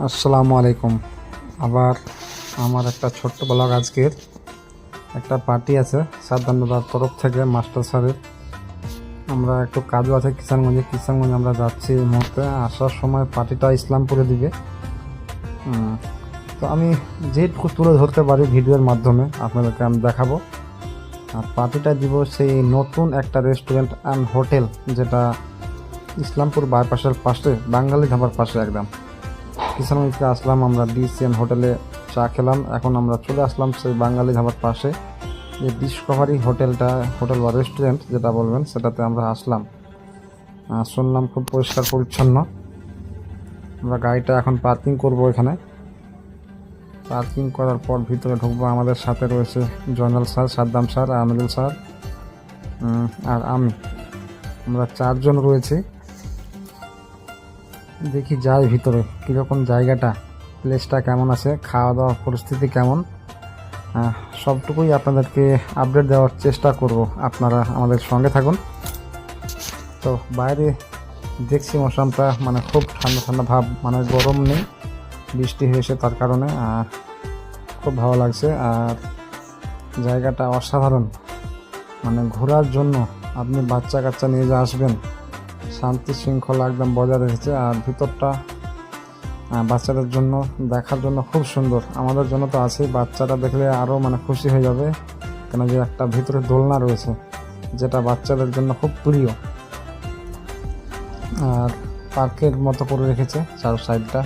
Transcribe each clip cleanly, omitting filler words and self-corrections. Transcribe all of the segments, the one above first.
আসসালামু আলাইকুম। আবার আমার একটা ছোট্ট ব্লগ। আজকের একটা পার্টি আছে সাদ্দামদার তরফ থেকে, মাস্টার স্যারের। আমরা একটু কাজও আছে কিষানগঞ্জে আমরা যাচ্ছি এই মুহূর্তে। আসার সময় পার্টিটা ইসলামপুরে দিবে। তো আমি যেটুকু তুলে ধরতে পারি ভিডিওর মাধ্যমে আপনাদেরকে আমি দেখাবো। আর পার্টিটা দিব সেই নতুন একটা রেস্টুরেন্ট অ্যান্ড হোটেল, যেটা ইসলামপুর বাইপাসের পাশে, বাঙালি ধাবার পাশে একদম। কিষানগঞ্জে আসলাম আমরা, ডিসিএন হোটেলে চা খেলাম। এখন আমরা চলে আসলাম সেই বাঙালি ধাবার পাশে, যে ডিসকভারি হোটেল বা রেস্টুরেন্ট যেটা বলবেন, সেটাতে আমরা আসলাম। শুনলাম খুব পরিষ্কার পরিচ্ছন্ন। আমরা গাড়িটা এখন পার্কিং করব এখানে। পার্কিং করার পর ভিতরে ঢুকবো। আমাদের সাথে রয়েছে Joynal sir, Saddam sir, Aminul sir আর আমরা 4 জন রয়েছি। দেখি যাই ভিতরে, কীরকম জায়গাটা, প্লেসটা কেমন আছে, খাওয়া দাওয়ার পরিস্থিতি কেমন, সবটুকুই আপনাদেরকে আপডেট দেওয়ার চেষ্টা করব। আপনারা আমাদের সঙ্গে থাকুন। তো বাইরে দেখছি মৌসুমটা খুব ঠান্ডা ঠান্ডা ভাব, গরম নেই, বৃষ্টি হয়েছে তার কারণে খুব ভালো লাগছে। আর জায়গাটা অসাধারণ, ঘোরার জন্য আপনি বাচ্চা কাচ্চা নিয়ে যা আসবেন, শান্তি শৃঙ্খলা একদম বজায় রেখেছে। আর ভিতরটা বাচ্চাদের জন্য দেখার জন্য খুব সুন্দর। আমাদের জন্য তো আছেই, বাচ্চারা দেখলে আরও খুশি হয়ে যাবে, কেন যে একটা ভিতরে দোলনা রয়েছে যেটা বাচ্চাদের জন্য খুব প্রিয়। আর পার্কের মতো করে রেখেছে চার সাইডটা,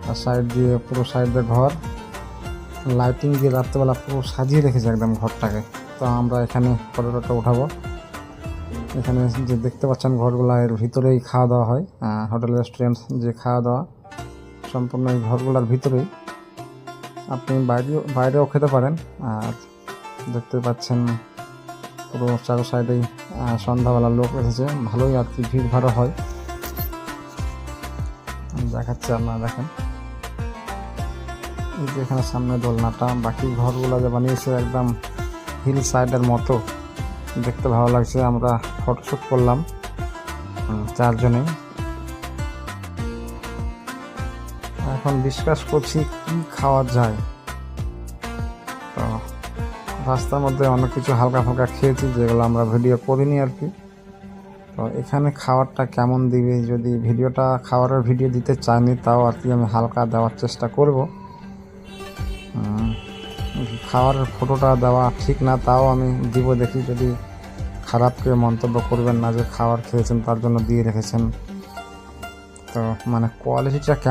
আর সাইড দিয়ে পুরো সাইড দিয়ে ঘর, লাইটিং দিয়ে রাত্রেবেলা পুরো সাজিয়ে রেখেছে একদম ঘরটাকে। তো আমরা এখানে ফটোটা উঠাবো। এখানে যে দেখতে পাচ্ছেন ঘরগুলা, এর ভিতরেই খাওয়া দাওয়া হয়। হোটেল রেস্টুরেন্ট যে খাওয়া দাওয়া সম্পূর্ণ এই ঘরগুলার ভিতরেই। আপনি বাইরেও খেতে পারেন। আর দেখতে পাচ্ছেন পুরো চারো সাইডেই সন্ধ্যাবেলা লোক এসেছে, ভালোই আর কি ভিড় ভাড়া হয়। দেখাচ্ছে, আপনারা দেখেন এই যে এখানে সামনে দোলনাটা। বাকি ঘরগুলো যে বানিয়েছে একদম হিল সাইডের মতো, দেখতে ভালো লাগছে। আমরা ফটোশ্যুট করলাম 4 জনেই। এখন ডিসকাস করছি কি খাওয়া যায়। তো রাস্তার মধ্যে অনেক কিছু হালকা হালকা খেয়েছি, যেগুলো আমরা ভিডিও করিনি আর কি। তো এখানে খাবারটা কেমন দিবে, যদি খাবারের ভিডিও দিতে চাইনি, তাও আর কি আমি হালকা দেওয়ার চেষ্টা করব। খাবারের ফটোটা দেওয়া ঠিক না, তাও আমি দিব। দেখি, যদি খারাপ কেউ মন্তব্য করবেন না যে খাবার খেয়েছেন তার জন্য দিয়ে রেখেছেন। তো কোয়ালিটিটা কেমন